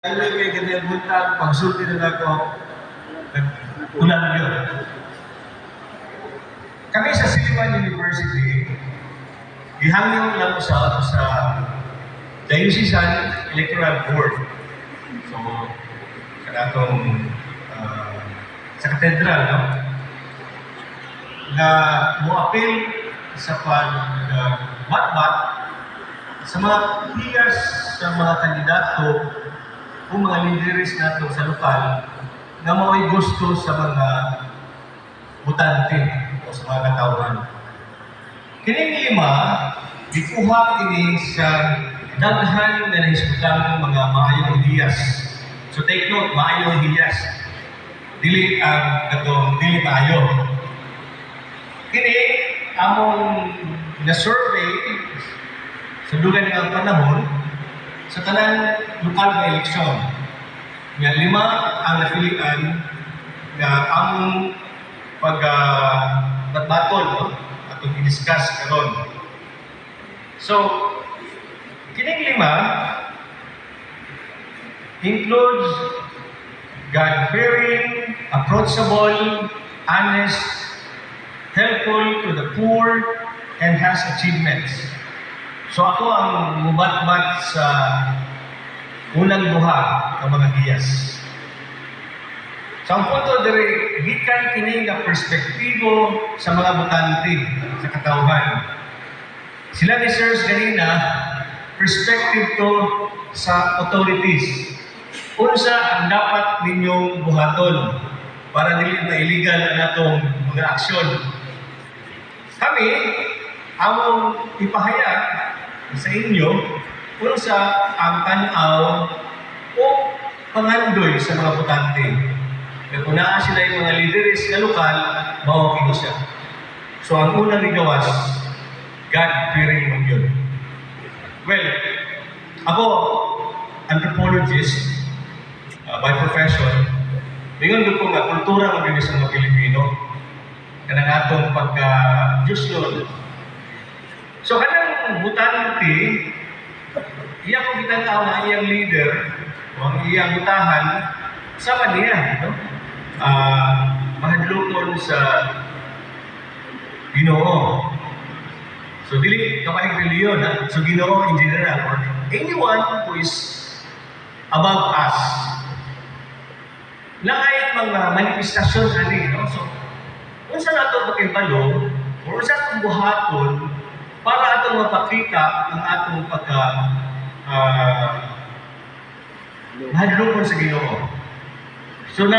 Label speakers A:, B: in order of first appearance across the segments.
A: Ano yung may ganyan buntag, pagsulti na ako, nag-ulan yun. Kami sa Siliman University, ihangin lang sa Diocesan Electoral Board. So, kanatong sa katedral, no? Na mo-appeal sa pag-batbat sa mga hiyas sa mga kandidato o mga leaders nato sa lokal na may gusto sa mga butante o sa mga katawhan. Kining lima, gikuha kini sa daghan na nahisgutan mga maayong hiyas. So take note, maayong hiyas. Dili ang dili maayo. Kini among na-survey sa dugang ng panahon sa tanang lokal na eleksyon. Nga lima ang napilian na among pag-batbatol, no? Atong i-discuss karon. So, kining lima includes God-fearing, approachable, honest, helpful to the poor, and has achievements. So ako ang mubatbat sa unang duha ng mga hiyas. Sa punto diri gikan kini nga perspektibo sa mga butante sa katawhan. Sila ni sirs ganina perspective to sa authorities. Unsa ang dapat ninyong buhaton para dili na illegal na natong mga aksyon. Kami among ipahayag sa inyo kung sa ang tanaw o pangandoy sa mga butante. Kaya kung naa sila yung mga leaders na lokal, mawagin siya. So ang unang igawas, God-fearing mo yun. Well, ako, anthropologist, by profession, ngayon ko nga, kultura ng mga mga Pilipino, kanang atong pagka-Diyos yun. So kanang butante, iya ko kitang tao na iyang leader, o ang iyang butahan, sama niya, no? Mahadlokon sa Ginoo. So dili kapag reliyon, ha? So Ginoo in general, or anyone who is above us. Lahat mga manifestasyon ani, no? So, kung saan nato pagkibalo, o kung saan buhaton, para atong mapakita ang atong hadlokon sa Ginoo. So na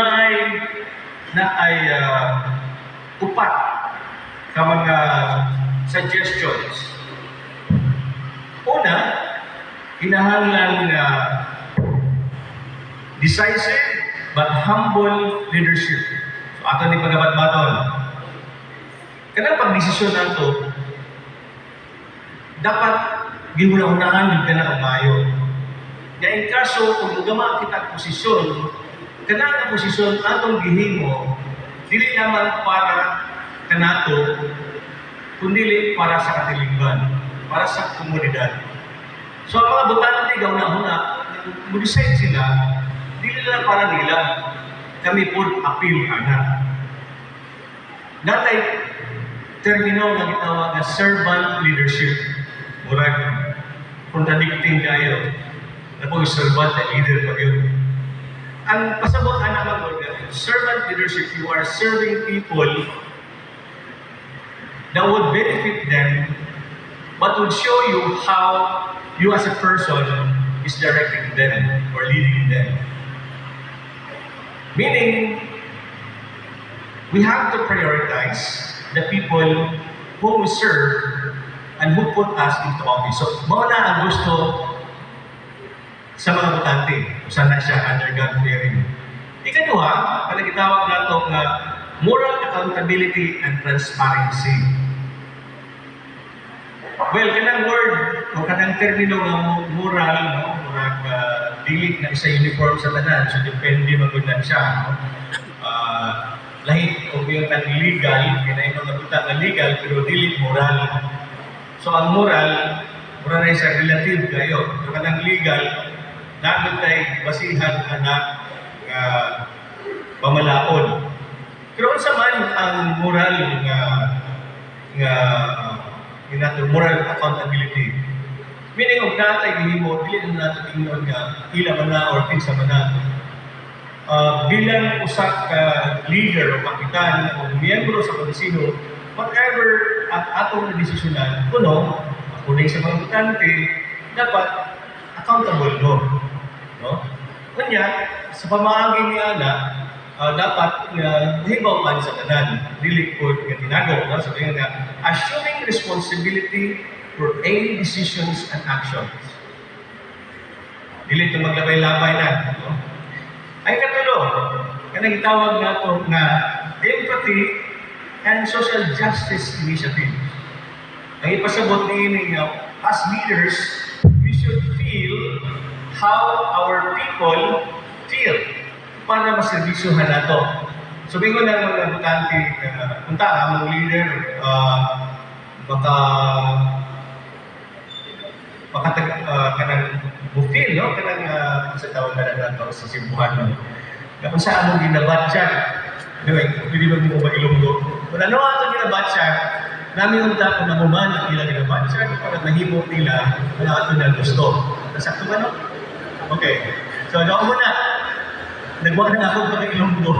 A: ay upat ka mga suggestions. Una, hinahanglan na decisive but humble leadership. So ato ni pagabat-baton. Kanang pagdesisyon nato dapat gihuna-hunahan yung kanakabayo. Nga in kaso, kung magama kita ang posisyon, kanang posisyon atong gihimo, dili naman para kanato, kundi para sa katilingban, para sa komunidad. So ang mga butante gauna-huna, mag-decide sila, dili lang para nila, kami po appeal ana. Natay termino nga gitawag na servant leadership. Murag contradicting kayo. Na po servant na leader pa yun. Ang pasabot naman mo, servant leadership, you are serving people that would benefit them, but would show you how you as a person is directing them or leading them. Meaning, we have to prioritize the people whom we serve and who put us into office. So, mauna ang gusto sa mga butante, kung na siya under God-fearing. Ikaduha, panagitawag nato nga moral accountability and transparency. Well, kanang word o kanang termino nga moral, no? Murag dili na isa uniform sa tanan, so depende magunan siya. No? Lahit kung yung legal, kaya yung mga butang na legal, pero dili moral. So ang moral na isa relative kayo. So kanang legal, namin tayo basihan anak pamalaon. Pero unsa man ang moral nga moral accountability. Meaning og natay gihimo dili na nato tingnon nga ila man na or kinsa man na. Bilang usa ka leader o kapitan o miyembro sa konsehlo, whatever ang atong desisyonan, kuno, kunay sa mga butante, dapat accountable mo. No? Kanya, sa pamaagi ni Ana, dapat hibaw man sa tanan, dili po nga tinago. No? So, nga, assuming responsibility for any decisions and actions. Dili ito maglabay-labay na. No? Ay katulo, kanang tawag nato na empathy and social justice initiative. Ang ipasabot ni as leaders, we should feel how our people feel para maservisyohan nato. So, bingon na mga butante, punta ang leader, kanang bufil, no? Kanang sa tawag na nato sa Cebuano. Kung saan mo ginabatsyag, pwede ba mo mailunggo? Kung ano ang ginabatsyag, namin unta kung namuman ang ilang ginabatsyag para mahimo nila kung ato na gusto. Nasakto ba, no? Okay. So, doon muna. Nagwag na ako pag ilunggo.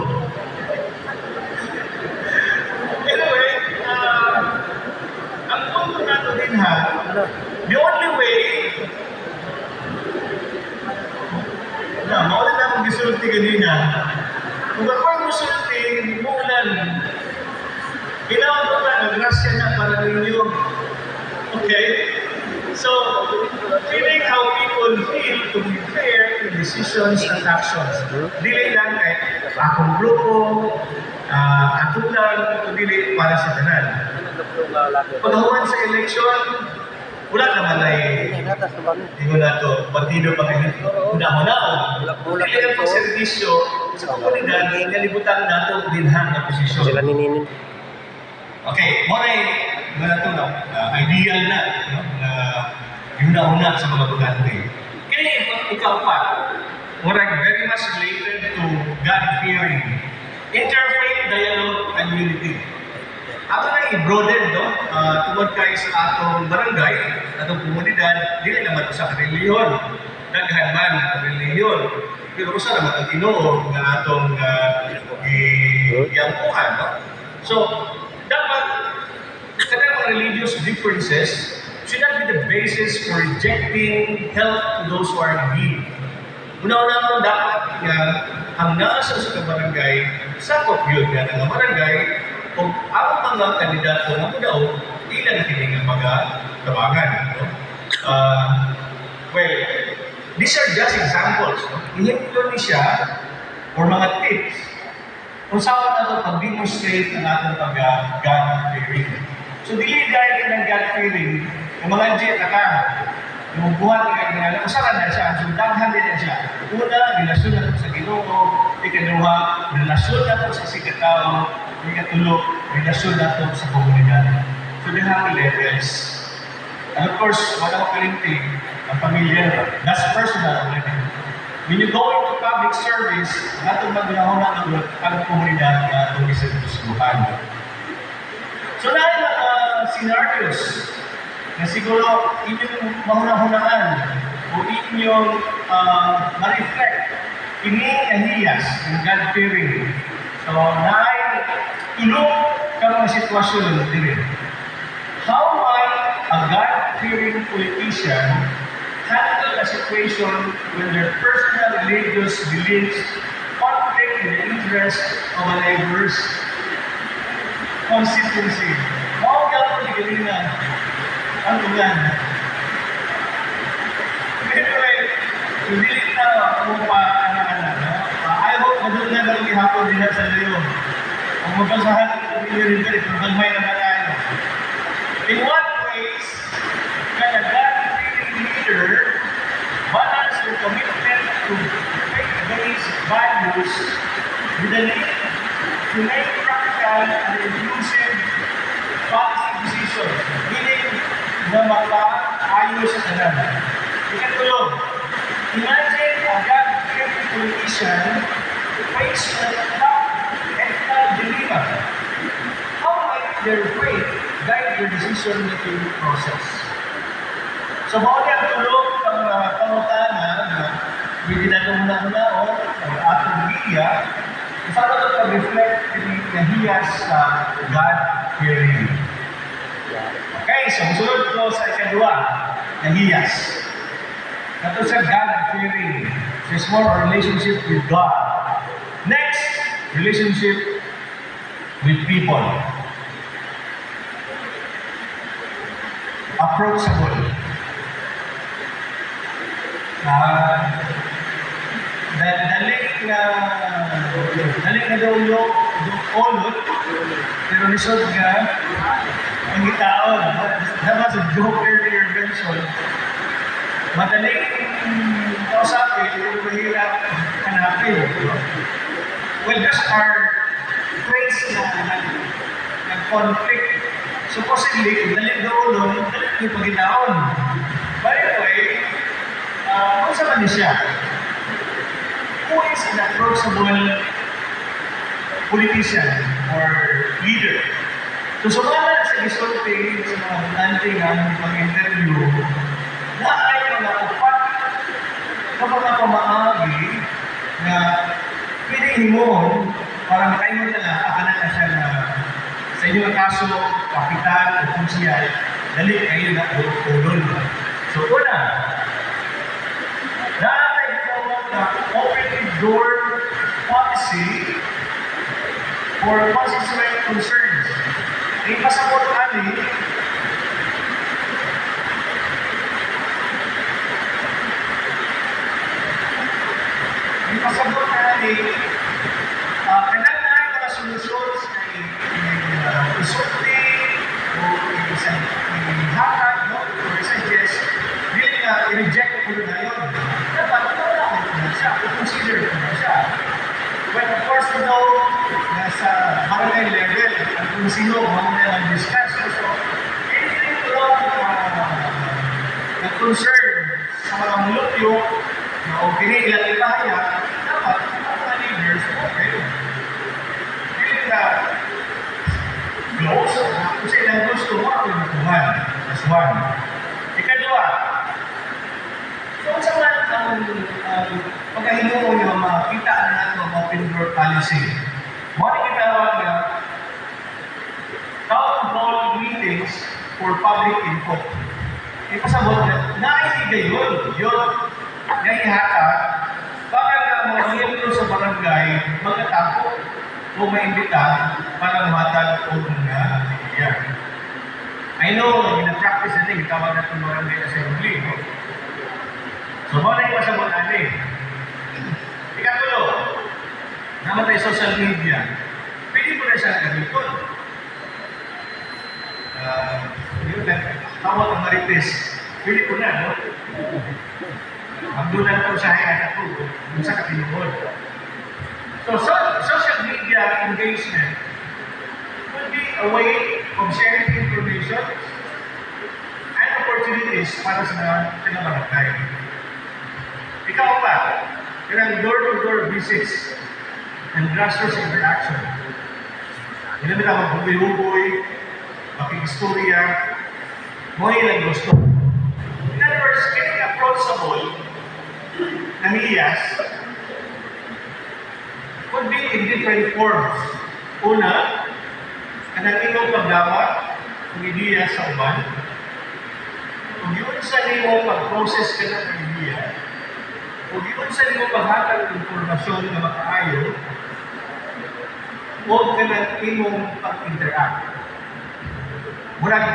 A: Anyway, ang punto nato din ha, the only way na maulit na akong gisulti kanina. Kung ako ang gisulti, mulan. Kailangan ko na nagrasya na para ninyo. Okay? So, feeling how people feel to be fair in decisions and actions. Dili lang kay akong grupo, ako lang, dili para sa tanan. Paghawan sa eleksyon, wala naman ay hindi na ito, partido pa kayo. Una-una o, hindi ang pagservisyo sa komunidad, nalibutan na ito dinhang na posisyon.
B: Sila nininin.
A: Okay, muna ito na, ideal na, na una-una sa mga bugante. Kaya ikaw pa, very much related to God-fearing, interfaith dialogue and unity. Ako na i-broaden, no? Tungod kayo sa atong barangay, atong komunidad, dili naman sa reliyon. Daghan man ang reliyon. Pero usa naman ang Ginoo nga atong iyangkuhan, no? So, dapat kadang mga religious differences should not be the basis for rejecting help to those who are in need. Una-una mo dapat nga ang nasa sa barangay, sakop yun nga ng barangay, kung ang mga kandidato na mo daw, ilan kining mga tabangan. No? Well, these are just examples. No? Ihimlo ni siya or mga tips kung saan natin pag-demonstrate ang ating pag-God-fearing. So, dili dahil ng God-fearing, yung mga jet na ka, yung buhat na usaran na siya, sundanghan din na siya. Una, relasyon na sa Ginoo. Ikaduha, relasyon na sa sikatao. Ikatulo, relasyon na sa komunidad. So, they have levels. And of course, wala ko kalinting ang pamilya. That's personal already. When you go into public service, natong magnahon na ang komunidad na itong iservisyohan. So, dahil scenarios na siguro inyong mahunahunaan o inyong ma-reflect ini kahiyas ng God-fearing. So, naay ilong ka mga sitwasyon din. How might a God-fearing politician handle a situation when their personal religious beliefs conflict with the interest of a neighbor's constituency? How can we get na? Ano yan? Anyway, hindi na kung paano-ano. I hope madun na lang ihapon din sa iyo. Ang mabasahan ng rin kung galmay naman tayo. In what ways can a God-fearing leader balance their commitment to faith-based values with the need to make practical and inclusive policy decisions, meaning na maka-ayos sa kanan? Ikatulog, imagine God-fearing politician waits to adopt ethical dilemma. How might their faith guide their decision-making process? So, mao ang tulog ang pangutana na may ginagawang o atong media, isa na ito pag-reflect ng nahiyas sa God-fearing. Okay, so musunod ko sa ikadua, nahiyas. Ito sa God-fearing. So it's more a relationship with God. Next, relationship with people. Approachable. Daling na daw yung olot, pero nisod ka, ang itaon. That was a joke earlier mentioned. Madaling kausapin, pero mahirap hanapin. Well, those are traits na nag-conflict. Supposedly, kung daling na ulong, daling yung pagitaon. By the way, kung sa man siya, who is an approachable politician or leader? So, sumala sa gisulti sa mga butante nga ng pag-interview, na ay mga upat na mga pamaagi na pwede himon para makaingon na lang, akanan na siya na sa inyong kaso, kapital o konsyal, dali kayo na ulol. So, una, dahil ito na open door policy for constituent concerns. Ay pasaport ani, kailangan mga solusyon ay isulti o isang hakad, no? Or suggest, hindi na i-reject ko na yun. Dapat, wala ko na siya, i-consider ko na siya. Well, of course, you know, nasa barangay level, at kung sino, mga discuss. So, anything to nag-concern sa mga mulupyo, na o pinilang ibahaya, dapat, mga leaders, okay. Hindi na close, kung silang gusto mo, ako yung natuhan. That's one. Ikadua, kung sa man ang pagkahinuo nyo, makita na natin ang open door policy. Muna kitawag na town hall meetings for public input. Ipasabot na, naibigay yun. Naihatag, para na mga miyembro sa barangay, magkatapo o maimbita para matag o mga iyan. I know, gina-practice natin, itawag natin barangay assembly. No? So, muna yung pasabot natin. Ikatulo, naman tayo social media. Pwede mo na siya gamiton. Yun na, tawag ang marites. Pwede ko na, no? Magdunan ko sa hayat ako, kung sa katinubod. So, social media engagement would be a way of sharing information and opportunities para sa barangay. Ikaw pa, kailang door-to-door visits and grassroots interaction. Hindi na magbubuy-bubuy, makikistorya, mo ilang gusto. In other words, getting approachable ng iyas could be in different forms. Una, kanang iyong pagdawat ng ideya sa uban. Kung yun sa iyong pag-process ka ng ideya, kung yun sa iyong paghatag ng informasyon na makaayo, huwag ka ng iyong pag-interact. Murag,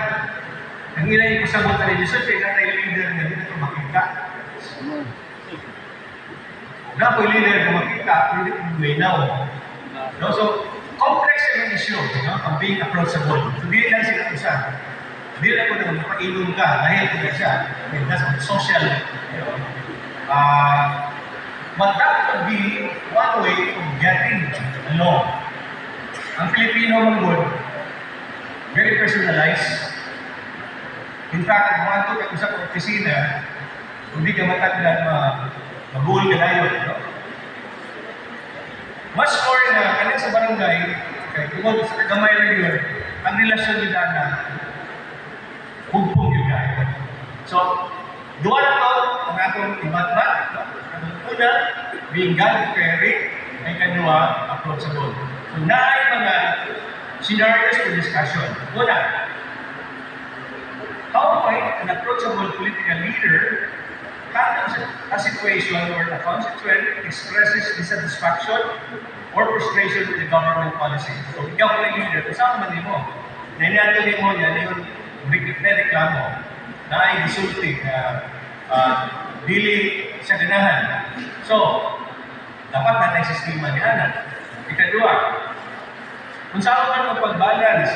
A: ang ilang yung pasabot na rin, so kaya tayo leader na dito makita. Na po yung leader na makita, pwede kong linaw. No? So, complex yung issue, no? Ang being approachable. So, di lang sila isa. Di lang ko na magpainom ka, dahil ka siya. I mean, that's social. You know. But that would be one way of getting along. Ang Filipino manggod, very personalized. In fact, kung mga ito sa opisina, kung di ka matagdan Mabuhol ka dayon, no? Mas more na, kanina sa barangay, kay tungkol sa kagamay rin yun, ang relasyon nila na hugpong yun kayo. So, duwa na to, ang atong ibat-bat, no? Ang una, being God-fearing, ay kanua, approachable. So, naay mga scenarios for discussion. Una, how might an approachable political leader handle a situation where a constituent expresses dissatisfaction or frustration with the government policy? So, ikaw na leader, kung saan man mo, nainatili mo yan, yung reklamo na ay gisulti na dili sa ganahan. So, dapat natin sistema ni Ana. Ikadua, kung saan man ang pag-balance,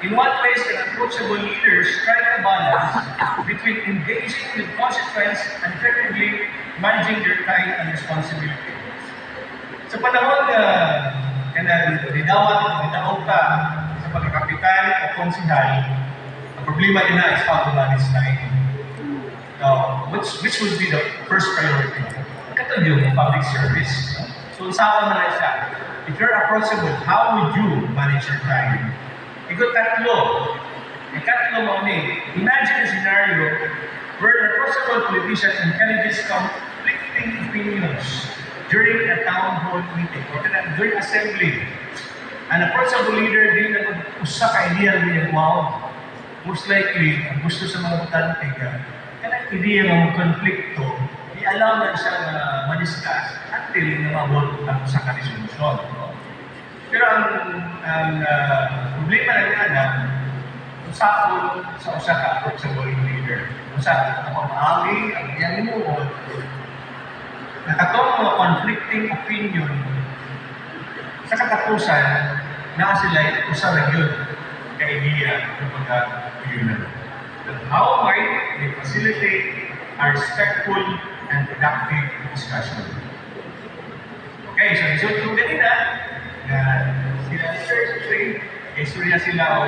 A: in what ways can approachable leaders strike a balance between engaging with consequence and effectively managing their time and responsibility? Sa panahon na dinawag ka sa pagkakapital o konsihal, ang problema din na is how to manage time. Now, which would be the first priority? Ito yung public service. So, saan na lang siya? If you're approachable, how would you manage your time? Ikot tatlo. Ikatlo mo ni. Imagine a scenario where an approachable politician encourages conflicting opinions during a town hall meeting or during assembly. An approachable leader din na usa ka ideya niya, wow, most likely, ang gusto sa mga butante ka, kanang ideya ng konflikto, i-allow na siya na ma-discuss until na mabot ang sa ka-resolution. No? Pero ang problema na nga na, usapon sa usa ka approachable leader, usa ka maami, ang iyang inuod, na katong mga conflicting opinion, sa katapusan, na sila usa na yun ka-idea ng pagka-yunan. How might they facilitate a respectful and productive discussion? Okay, so result ko ganina, na sila ni Sir Sri, history na sila o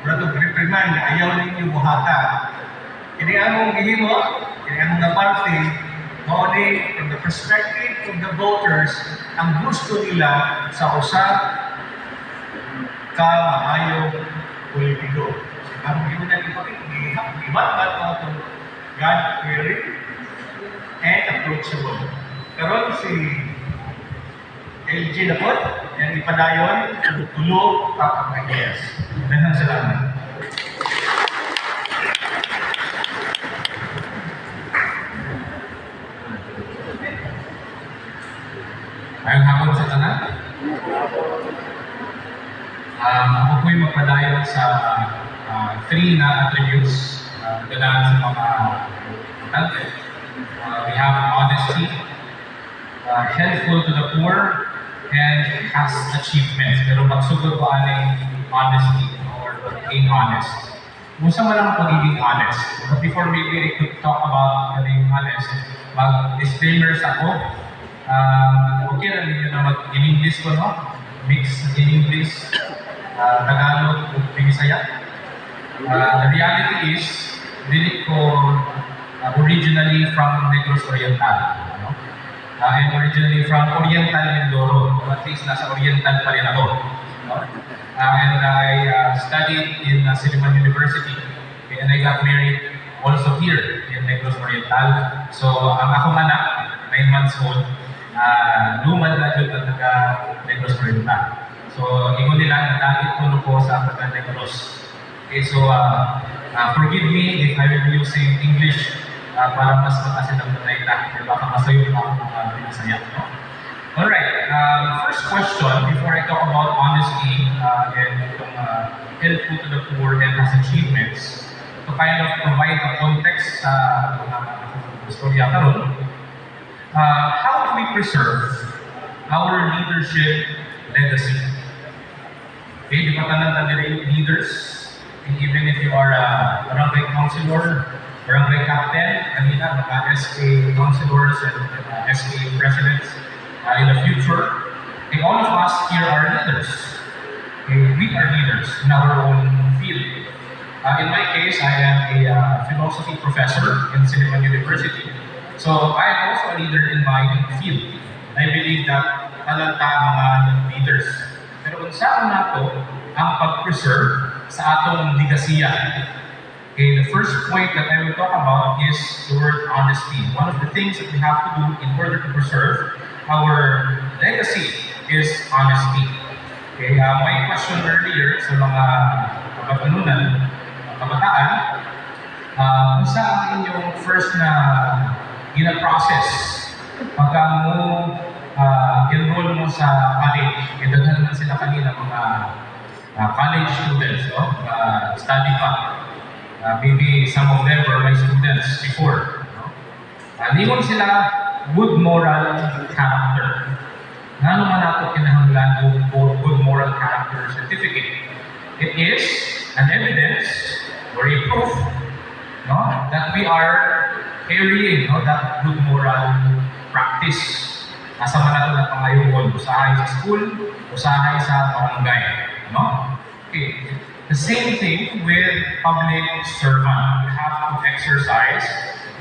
A: rather reprimand na ayaw ninyo buhata. Kini among gihimo, kini among naparte, mauni from the perspective of the voters, ang gusto nila sa usa ka maayong politiko. Ang gihimo na ibat-bat mo itong God-fearing and approachable. Karon si LG na po, yan ipadayon, tulog, papag-yes. Daghang salamat.
B: Ayong hapon sa tanan. Ako po'y magpadayon sa three na attributes ganahan sa mga butante. We have honesty, helpful to the poor, and has achievements. Pero magsugod ko aning honesty or being honest. Musa man lang pagiging honest. But before maybe I could talk about being honest, mag-disclaimers ako. Okay na ninyo na mag-in-English ko, no? Mix in English, Tagalog, Bisaya. The reality is, dili ko originally from Negros Oriental. No? I'm originally from Oriental Mindoro. At least nasa Oriental pa rin ako. No? And I studied in Silliman University. And I got married also here in Negros Oriental. So, ang akong anak, 9 months old, lumad na dito at taga-Negros Oriental. So, ingon nila, nagdagit ko po sa taga-Negros. Okay, so forgive me if I will be using English para mas makasin ang matayta. Kaya baka masayo pa ako mga pinasaya. No? Alright, first question, before I talk about honesty and helpful to the poor and has achievements, to kind of provide a context sa istorya karon. How do we preserve our leadership legacy? Okay, di ba tanan na leaders? And even if you are a barangay councilor, barangay captain, kanina, mga SK councilors and SK presidents in the future, and all of us here are leaders. Okay, we are leaders in our own field. In my case, I am a philosophy professor in Silliman University. So I am also a leader in my field. I believe that talanta mga leaders. Pero unsa na to ang pag-preserve sa atong ligasiya. Okay, the first point that I will talk about is the word honesty. One of the things that we have to do in order to preserve our legacy is honesty. Okay, my question earlier sa mga kapatanunan, kabataan, kung saan ang inyong first na gina-process pagka mo enroll mo sa college, daghan naman sila kanina mga college students, no? Study pa. Maybe some of them were my students before. No? Lingon sila good moral character. Nga naman ako kinahanglan o good moral character certificate. It is an evidence or a proof, no, that we are carrying, no, that good moral practice. Nasa manato na pangayon, usahay sa school, usahay sa barangay. No? Okay. The same thing with public servant. We have to exercise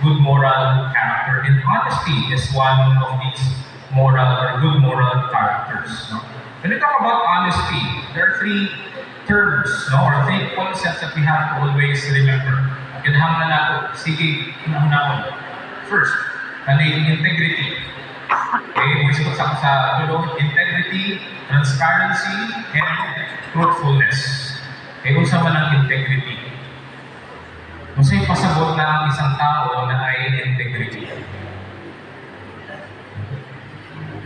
B: good moral character. And honesty is one of these moral or good moral characters. No? When we talk about honesty, there are three terms, no, or three concepts that we have to always remember. Kinahanglan nato, sige, kinahanglan. First, kaning integrity. Okay, gusto ko sa tulong, integrity, transparency, and truthfulness. Eh, kung saan man ang integrity? Kung sa'yo pasabot na ang isang tao na ay integrity.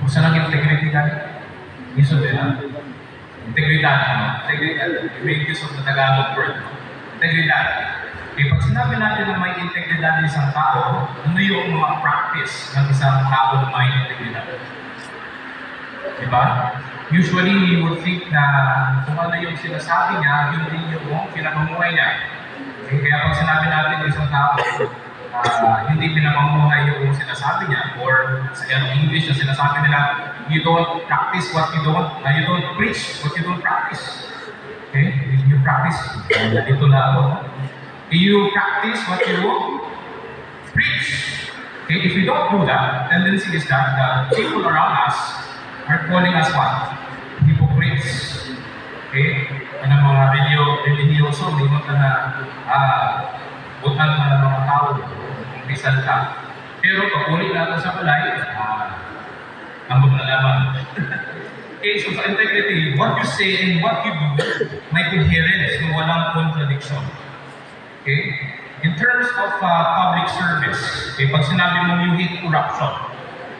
B: Kung saan ang integrity ka? Iso din ha? Integridad, no? Integridad. You make use of the Tagalog word. No? Integridad. Okay, pag sinabi natin na may integridad ng isang tao, ano yung mga practice ng isang tao na may integridad? Diba? Usually, we would think na kung ano yung sinasabi niya, yun din yung pinamumuhay niya. Okay, kaya pag sinabi natin yung isang tao, hindi pinamumuhay yung sinasabi niya, or sa English na sinasabi nila, you don't practice what you don't, you don't preach what you don't practice. Okay? You practice, dito na ako. You practice what you preach. Okay? If we don't do that, tendency is that the people around us are calling us what? Hypocrites. Okay? Ano mga religyoso, hindi mo ka na butan mo ng mga tao, kumpisan ka. Pero pag ulit natin sa balay, ang maglalaman. Okay, so sa integrity, what you say and what you do, may coherence, no, walang contradiction. Okay? In terms of public service, okay, pag sinabi mo you hate corruption,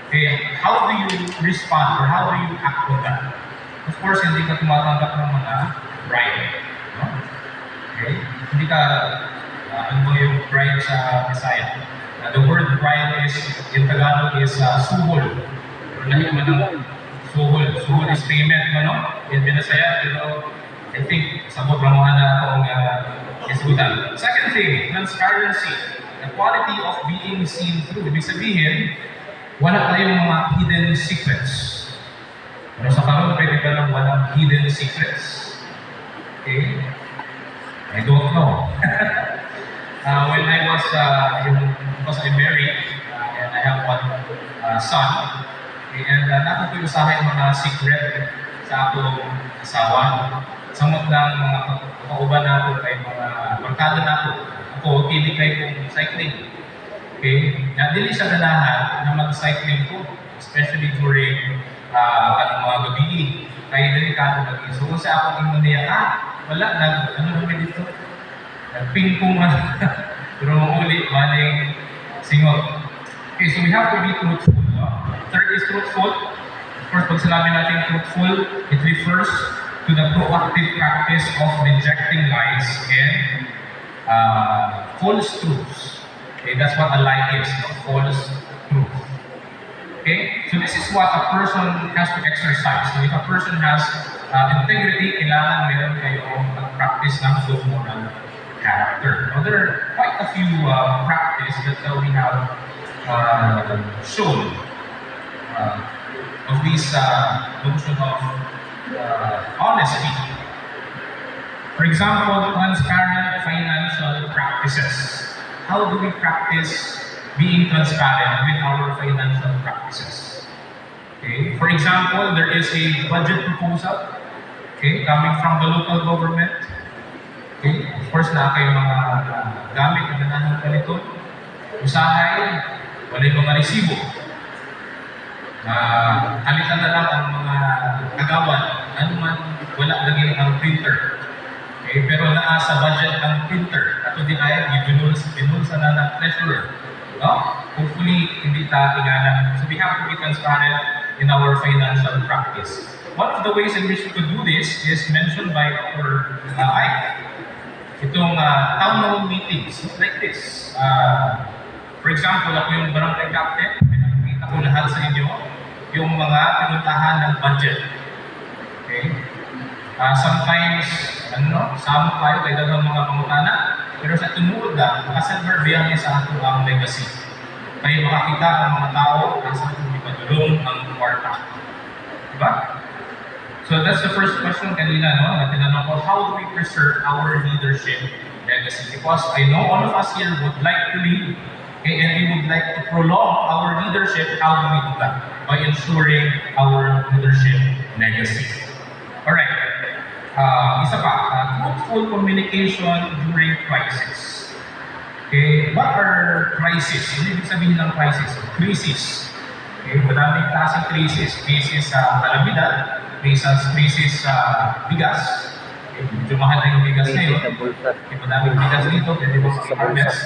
B: okay, how do you respond or how do you act on that? Of course, hindi ka tumatanggap ng mga bribe. No? Okay? Hindi ka, ano ba yung bribe sa Bisaya? The word bribe is, in Tagalog is suhol. Or lahi man ng suhol. Suhol is payment, ano? In Bisaya, pero I think sabot lang mga na akong isutan. Second thing, transparency. The quality of being seen through. Ibig sabihin, wala tayong mga hidden secrets. Pero sa karon, pwede ba lang walang hidden secrets? Okay? I don't know. When I was, because I'm married, and I have one son, okay, and natin ko usahin mga secret sa akong asawa. Samot lang mga kauban natin kay mga barkada natin. Ako, hindi kayo kong cycling. Okay? Dili siya ganahan na mag-cycling ko, especially during mga gabi. Kaya delikado lagi. So, kung sa akong imo niya, wala, ano naman dito? Nag-ping-pong pero mauli, maling singot. Okay, so we have to be truthful. Third is truthful. Of course, pag sinabi natin truthful, it refers to the proactive practice of rejecting lies and false truths. Okay, that's what a lie is, no? False truth. Okay, so this is what a person has to exercise. So if a person has integrity, kailangan meron kayong mag-practice ng good moral character. Now, there are quite a few practices that we have shown of this notion of honesty. For example, transparent financial practices. How do we practice being transparent with our financial practices. Okay? For example, there is a budget proposal, okay, coming from the local government. Okay? Of course, na kayo mga gamit na ganahan pa nito. Usahay, wala yung mga resibo. Kalitan na lang ang mga agawan. Ano man, wala lagi ang printer. Okay? Pero naa sa budget ang printer. Ato din ay binulsa na ng treasurer. No? Hopefully, hindi ta iganan. So we have to be transparent in our financial practice. One of the ways in which we could do this is mentioned by our Ike. Itong town hall meetings, like this. For example, ako yung barangay captain, pinakita ko lahat sa inyo yung mga pinuntahan ng budget. Okay? Sometimes, sama tayo, kaya dagang mga pangutana, pero sa tunod na, nakasalver biyan niya sa ato ang legacy. Kaya makakita ang mga tao na sa ating ipadulong ang kwarta. Diba? So that's the first question kanina, no? Na tinanong ko, how do we preserve our leadership legacy? Because I know all of us here would like to lead, okay, and we would like to prolong our leadership. How do we do that? By ensuring our leadership legacy. Alright. Isa pa, truthful communication during crisis. Okay, what are crises? Ano ibig sabihin ng crisis? Crisis. Okay, madaming klaseng crisis. Crisis sa kalamidad, crisis sa bigas. Okay, medyo mahal na yung bigas ngayon. Okay, madaming bigas dito, pwede mo mag-harvest.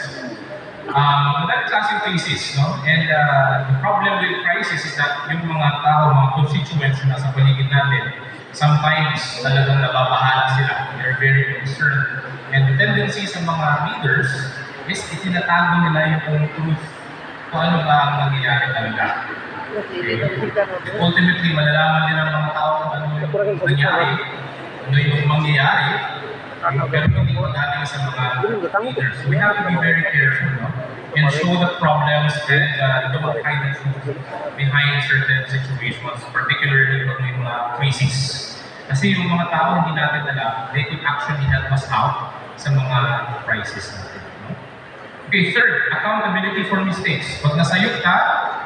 B: Madaming klaseng crisis, no? And the problem with crisis is that yung mga tao, mga constituents na sa paligid natin, sometimes talagang nababahala sila. They're very concerned. And the tendency sa mga leaders is itinatago nila yung truth kung ano ba ang nangyayari talaga. Okay. Ultimately, malalaman din ang mga tao kung ano yung nangyayari, ano yung mangyayari, pero hindi magaling sa mga leaders. We have to be very careful, no? And show the problems and don't hide the truth behind certain situations, particularly pag may mga crises. Kasi yung mga tao hindi natin alam, they could actually help us out sa mga crisis natin. No? Okay, third, accountability for mistakes. Pag nasayot ka,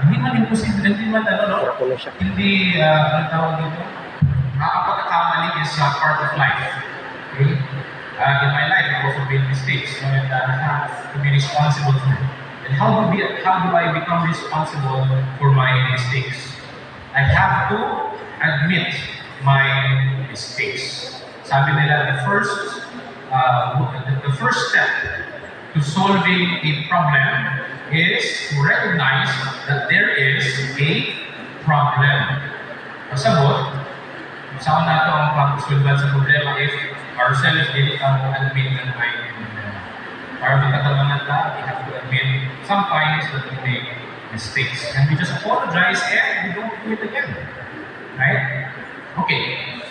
B: hindi man imposible, hindi man hindi, ang tawag dito, ang pagkakamali is part of life. Okay? In my life, I've also made mistakes, and I have to be responsible for it. And how do I become responsible for my mistakes? I have to admit my mistakes. Sabi nila, the first step to solving a problem is to recognize that there is a problem. Pasabot, saan nato ang pag-solve sa problema if ourselves dili ang admit ng may problema. Para magkatabangan ka, we have to admit sometimes that we make mistakes. And we just apologize and we don't do it again. Right? Okay.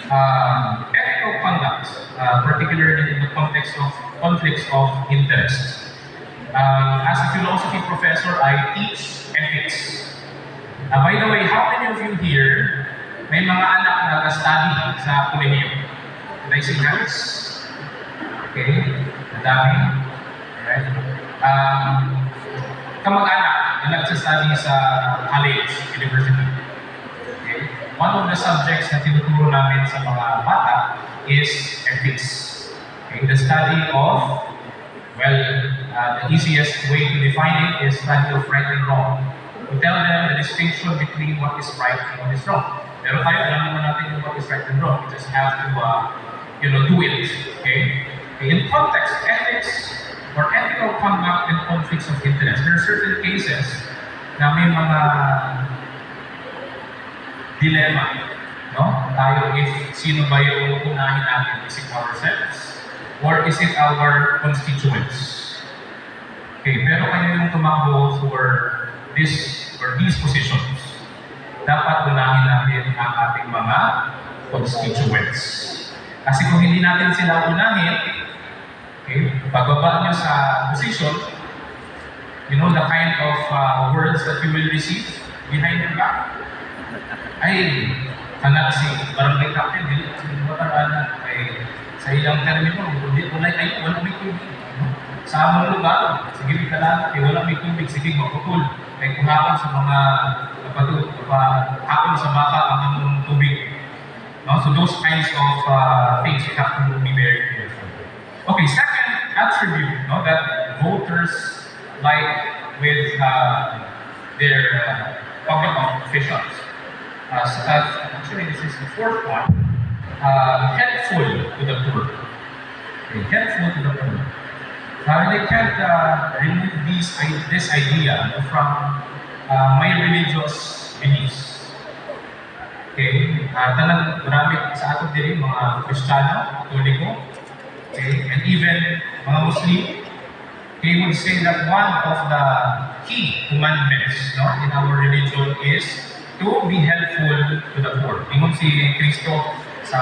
B: Ethical conduct, particularly in the context of conflicts of interest. As a philosophy professor, I teach ethics. By the way, how many of you here may mga anak na nag-study sa kolehiyo? Did I see hands? Okay. Madami. Alright. Kamag-anak na nag-study sa college, university. Okay. One of the subjects na tinuturo namin sa mga bata is ethics. Okay. The study of, the easiest way to define it is study of right and wrong. To tell them the distinction between what is right and what is wrong. Pero tayo, alam naman natin yung what is right and wrong. We just have to, do it. Okay? In context, ethics or ethical conduct and conflicts of interest, there are certain cases na may mga dilemma. No? Tayo, if sino ba yung unahin natin? Is it ourselves? Or is it our constituents? Okay, pero kayo yung tumakbo for these positions. Dapat unahin natin ang ating mga constituents. Kasi kung hindi natin sila unahin, okay, pagbaba nyo sa position, you know the kind of words that you will receive behind your back. Ay, kanak si barangay captain, hindi mataraan na. Ay, sa ilang termino, wala may tubig. sa among lugar, sa gilid na lang, kay wala may tubig, sige magputol. Kay kung hapon sa mga hapon sa baka ang among tubig. No? So those kinds of things we have to be very careful. Okay, second attribute that voters like with their public officials. Actually, this is the fourth one. Helpful to the poor. Okay, helpful to the poor. They can't remove this idea from my religious beliefs. Okay, talang marami sa ato diri mga Kristiyano, Katoliko, okay, and even mga Muslim, they would say that one of the key commandments in our religion is to be helpful to the poor. Ingon si Kristo sa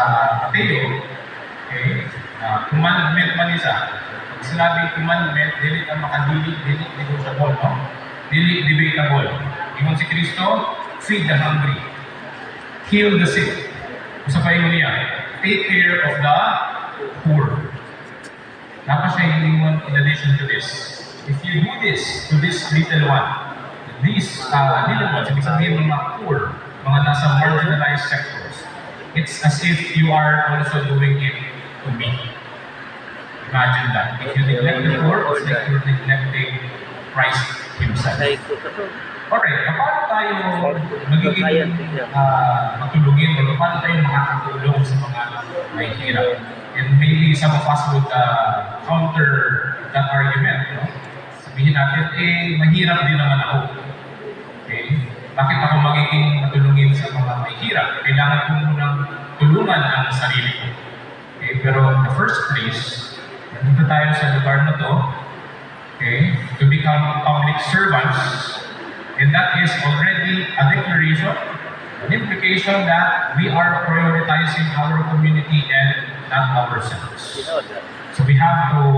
B: Mateo, okay, commandment man isa. Pag sinabing commandment, dili ang makadili, dili negotiable, no? Dili debatable. Ingon si Kristo, feed the hungry, heal the sick. Sa paingon niya, take care of the poor. Dapat siya hiningon in addition to this. If you do this to this little one, these little ones, ibig sabihin mga poor, mga nasa marginalized sectors, it's as if you are also doing it to me. Imagine that. If you neglect the poor, it's like you're neglecting Christ Himself. Alright, paano tayo magiging matulungin o paano tayo makakatulong sa mga mahihirap? And maybe some of us would counter that argument. Sabihin natin, mahirap din naman ako. Okay? Bakit ako magiging matulungin sa mga mahihirap? Kailangan ko munang tulungan ang sarili ko. Okay? Pero in the first place, nandito tayo sa lugar na to, okay, to become public servants, and that is already a declaration, an implication that we are prioritizing our community and not ourselves. So we have to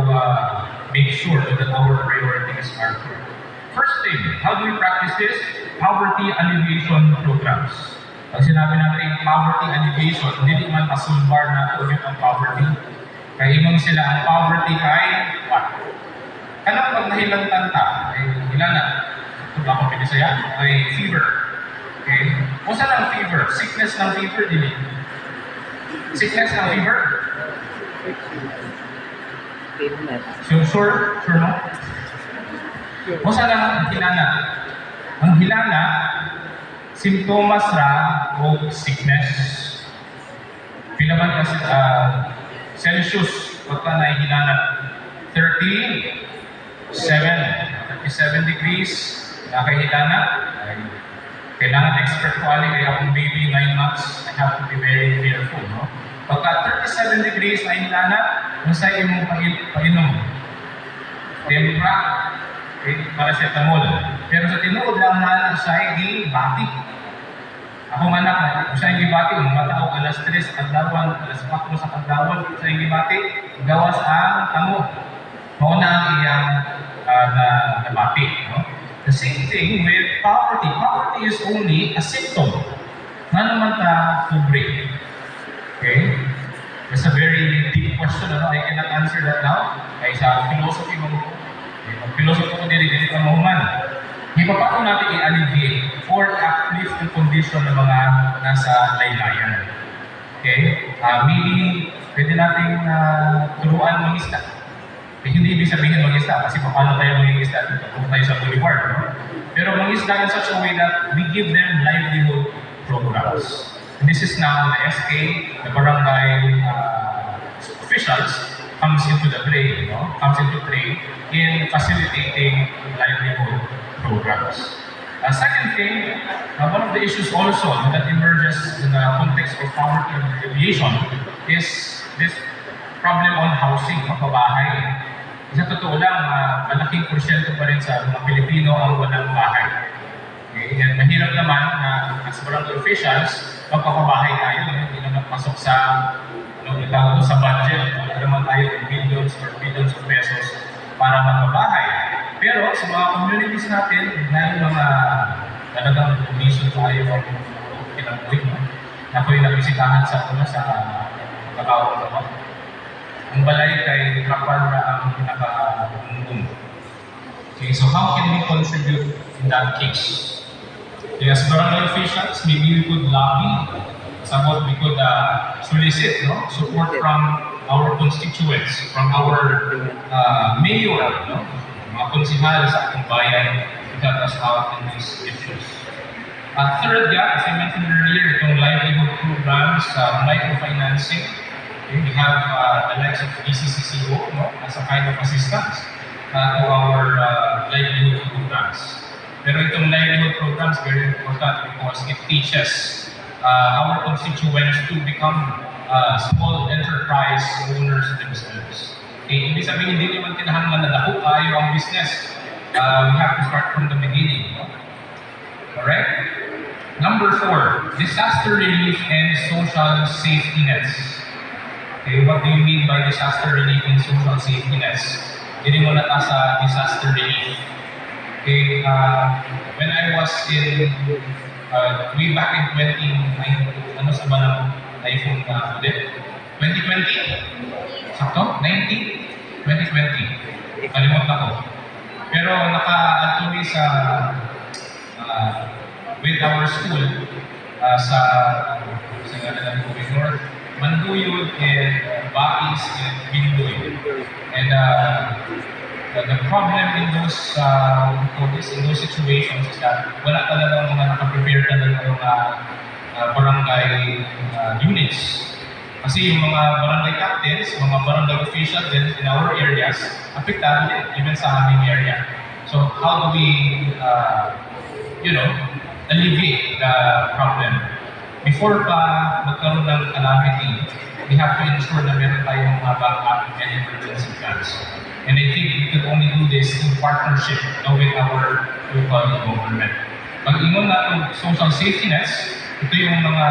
B: make sure that our priorities are clear. First thing, how do we practice this? Poverty alleviation programs. Pag sinabi natin poverty alleviation, hindi man masulbar na ulit ang poverty. Kaya ingon sila ang poverty kay what? Kanang pag nahilantan ta, ilan na? Ito ba akong pinisaya? Ay fever. Okay? O saan ang fever? Sickness ng fever, dili. Sickness ng fever? Sure no? O saan ang hilana? Ang hilana, simptomas ra o sickness. Pila man kasi Celsius, pagka nahihilana, 37 degrees, nakahilana, kailangan expert ko alin, kaya akong baby 9 months, I have to be very careful, no? Pagka 37 degrees nahihilana, nasa imong painom. Tempra, paracetamol. Pero sa tinuod lang na siya gibati. Akong anak, siya yung gibati, matao alas 3 sa kadlawan, alas 4 sa kadlawan, siya yung gibati, gawas ang tamo. Mauna ang iyang nabati. No? The same thing with poverty. Poverty is only a symptom. Nga naman ta pobre. Okay? That's a very deep question. I cannot answer that now. Kaya sa philosophy mo, philosophy ko dili ka mahuman. Paano natin i-alleviate or uplift yung condition ng mga nasa laylayan? Okay? Maybe pwede natin turuan mag-isda. Hindi ibig sabihin mag-isda kasi paano tayo mag-isda dito kung tayo sa boulevard. No? Pero mag-isda in such a way that we give them livelihood programs. And this is now the SK, the barangay officials comes into the play, comes into play in facilitating livelihood programs. Second thing, one of the issues also that emerges in the context of poverty and alleviation is this problem on housing, pabahay. Sa totoo lang, malaking porsyento pa rin sa mga Pilipino ang walang bahay. Okay? And mahirap naman na as barangay officials, magpapabahay tayo, hindi naman pasok sa sa budget, wala naman tayo in billions or billions of pesos para magpabahay. Pero sa mga communities natin, dahil mga talagang donation tayo ang kinabuhi, na ako'y nabisitahan sa Kabawang naman. ang balay kay kapal na ang pinaka-umbong. Okay, so how can we contribute in that case? As barangay officials, maybe we could lobby, somewhat we could solicit support from our constituents, from our mayor, mga konsihal sa ating bayan to help us out in these issues. Third, as I mentioned earlier, itong livelihood programs, microfinancing. Okay, we have the likes of DCCCO as a kind of assistance to our livelihood programs. Pero itong livelihood programs very important because it teaches our constituents to become small enterprise owners themselves. Okay, ibig sabihin, hindi naman kinahanglan na dako tayo ang business. We have to start from the beginning. Alright? Number 4, disaster relief and social safety nets. Okay, what do you mean by disaster relief and social safety nets? Hindi mo na sa disaster relief. Okay, when I was in way back in 2019, ano sa ba ng iPhone ulit? 2020? Sakto? 19? 2020. Kalimutan ko. Pero naka-altuloy sa with our school sa Ngadalan Cubig North, Manduyod and Batis and Bindoy. And the problem in those situations is that wala talagang mga nakaprepare talaga mga barangay units. Kasi yung mga barangay captains, mga barangay officials din in our areas, apektado din, even sa aming area. So how do we, alleviate the problem? Before pa magkaroon ng calamity, we have to ensure na meron tayong mga backup and emergency plans. And I think we could only do this in partnership with our local government. Pag-ingon na social safety nets, ito yung mga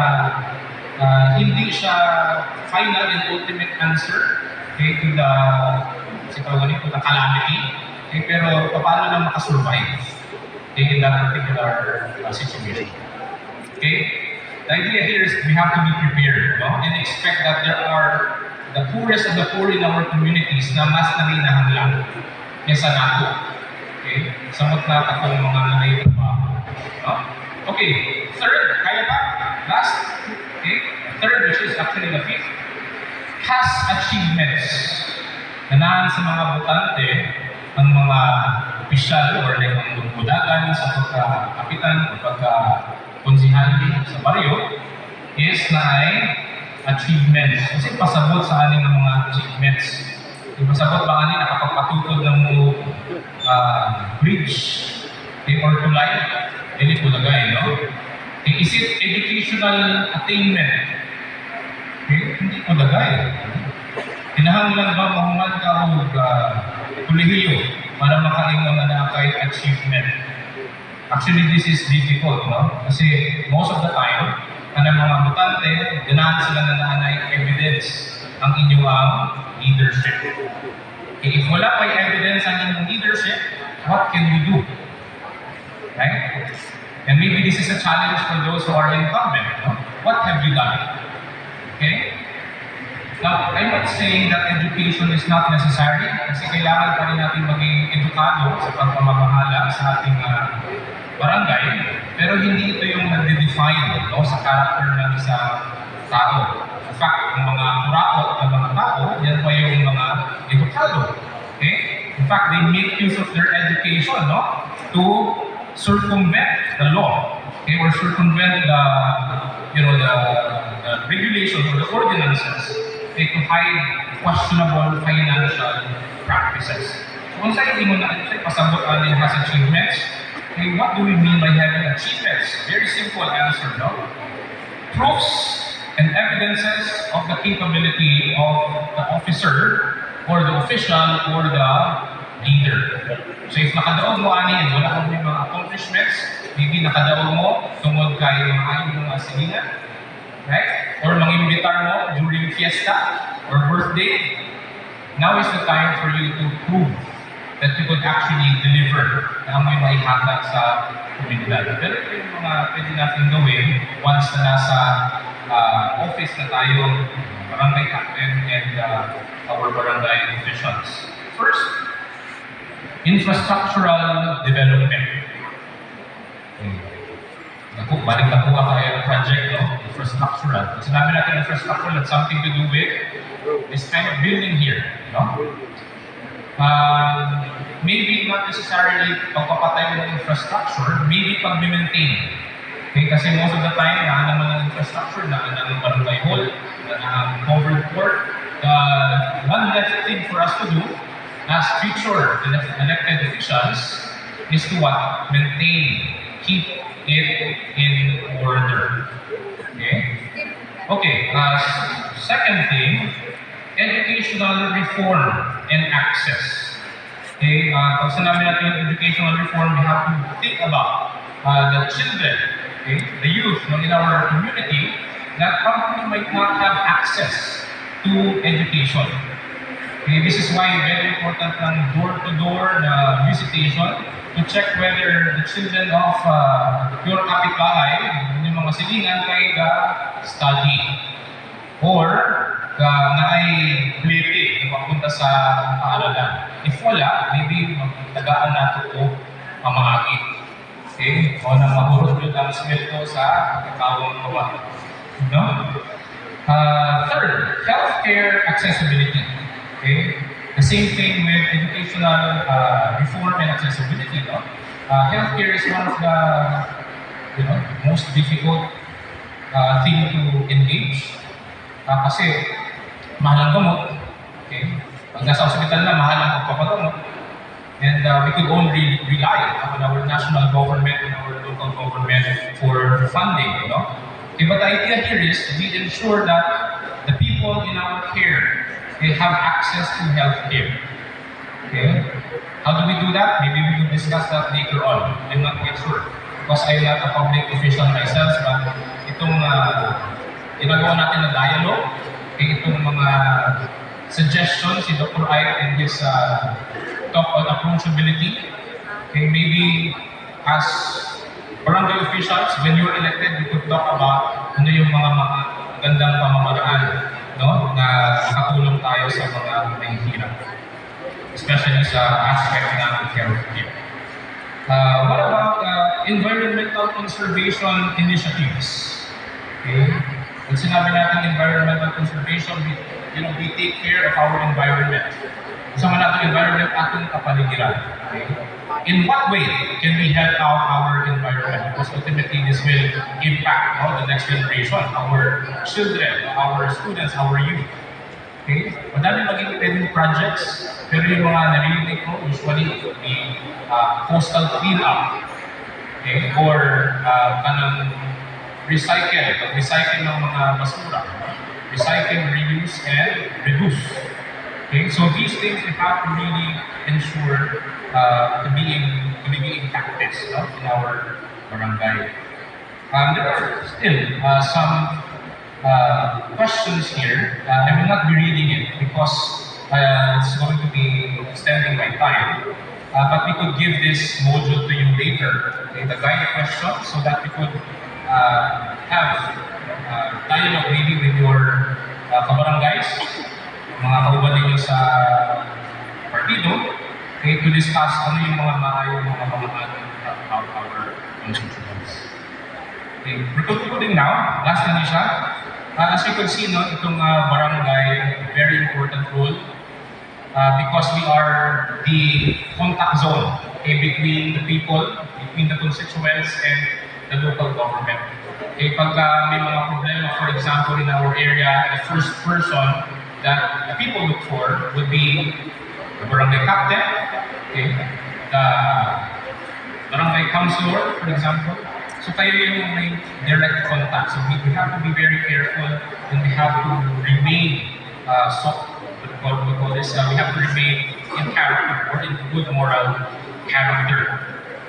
B: hindi siya final and ultimate answer to the calamity. Okay, pero paano lang makasurvive in that particular situation. Okay? The idea here is we have to be prepared and expect that there are the poorest of the poor in our communities na mas nanginahanglan kesa nato. Okay? Samot na akong mga nangyaytrabaho. Okay, third, kaya ba? Last, okay, third, which is actually the fifth, has achievements. Ganahan sa mga butante, ang mga opisyal or like ang budagan sa pagka-kapitan o pagka-konsihal sa baryo is na ay achievements. Kasi pasabot sa aning mga achievements. Pasabot ba ani nakapagpatutod ng bridge or tulay? Dili po lagay, Is it educational attainment? Hindi po lagay. Kinahanglan ba mahuman ka o kolehiyo para makaingon na kay achievement? Actually, this is difficult, Kasi most of the time, mga butante, ganahan sila na naanay evidence ang inyong leadership. If wala pa evidence ang inyong leadership, what can we do? Right? And maybe this is a challenge for those who are incumbent. What have you done? Okay? Now, I'm not saying that education is not necessary kasi kailangan pa rin natin maging edukado sa pagpamamahala sa ating barangay, pero hindi ito yung nag-define sa character ng isang tao. In fact, ang mga kurakot ng mga tao, yan pa yung mga edukado. Okay? In fact, they make use of their education to circumvent the law, or circumvent the regulations or the ordinances to hide questionable financial practices. So, kung sa'yo mo na pasabot aling has achievements, what do we mean by having achievements? Very simple answer, Proofs and evidences of the capability of the officer or the official or the leader. So if nakadaog mo ani, wala kang mga accomplishments, maybe nakadaog mo tungod kay mga mga silingan, right? Or mangimbitar mo during fiesta or birthday, now is the time for you to prove that you could actually deliver na amoy maihatag sa komunidad. Pero ito yung mga pwede natin gawin once na nasa office na tayo barangay captain and our barangay officials. First, infrastructural development. Naku, balik na po ako yung project, no? Infrastructural. Pag sinabi natin infrastructural, that's something to do with this kind of building here, no? Maybe not necessarily pagpapatay ng infrastructure, maybe pag-maintain. Okay, kasi most of the time, naman ng infrastructure, ng barangay hall, ng covered court. One left thing for us to do as future elected officials is to what? Maintain, keep it in order. Okay? Okay, second thing, educational reform and access. Okay, pag sinabi natin yung educational reform, we have to think about the children, okay, the youth in our community that probably might not have access to education. Okay, this is why very important ng door-to-door na visitation to check whether the children of your kapitbahay, yung mga silingan kay study or na ay blipid na papunta sa paaralan. If wala, maybe magtagaan natin ito pamahagi. Okay? O nang mahurot yun ang sweldo sa katawang kawan. No? Third, healthcare accessibility. Okay? The same thing with educational reform and accessibility. No? Healthcare is one of the most difficult thing to engage. Kasi mahal ang gamot. Okay? Pag nasa ospital na, mahal ang pagpapagamot. And we could only rely on our national government and our local government for funding. Okay, but the idea here is we ensure that the people in our care, they have access to health care. Okay? How do we do that? Maybe we will discuss that later on. I'm not yet sure. Because I'm not a public official myself, but itong ginagawa natin na dialogue, itong mga suggestions si Dr. Ike in his talk on approachability. Okay, maybe as barangay officials, when you're elected, we could talk about ano yung mga gandang pamamaraan, no, na nakatulong tayo sa mga mahihirap, especially sa aspect ng healthcare. What about environmental conservation initiatives? Okay. Pag sinabi natin environmental conservation, we take care of our environment. Kasama natin environment atong kapaligiran. Okay? In what way can we help out our environment? Because ultimately this will impact the next generation, our children, our students, our youth. Okay? Madami maging pwedeng projects, pero yung mga narinig ko, usually the coastal cleanup. Okay? Or kanang recycle ng mga basura. Recycle, reuse, and reduce. Okay, so these things we have to really ensure to be being practiced in our barangay. There are still some questions here. I will not be reading it because it's going to be extending my time. But we could give this module to you later, okay, the guide questions, so that we could have dialogue maybe with your kabarangays, mga kauban ninyo sa partido, okay, to discuss ano yung mga maayong mga pamahaan about our constituents. Okay, we're concluding now. Last na siya. As you can see, itong barangay, very important role because we are the contact zone, okay, between the people, between the constituents and the local government. Okay, pag may mga problema, for example, in our area, the first person that the people look for would be the barangay captain, okay, the barangay councilor, for example. So tayo yung may direct contact. So we have to be very careful and we have to remain we call this, we have to remain in character or in good moral character.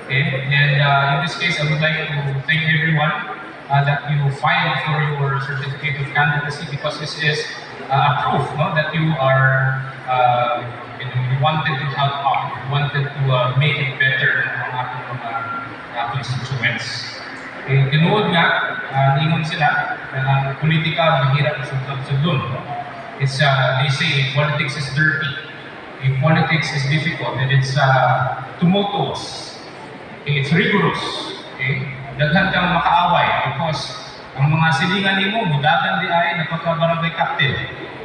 B: Okay? And in this case, I would like to thank everyone that you filed for your certificate of candidacy because this is a proof that you are you wanted to help out, you wanted to make it better ng mga constituents. Tinuod nga, ningon sila, na ang politika mahirap sa sudlon. It's, they say, politics is dirty. If politics is difficult, and it's tumultuous. Okay, it's rigorous. Okay? Daghan kang makaaway because ang mga silingan nimo mudagan di ay napaka barangay captain.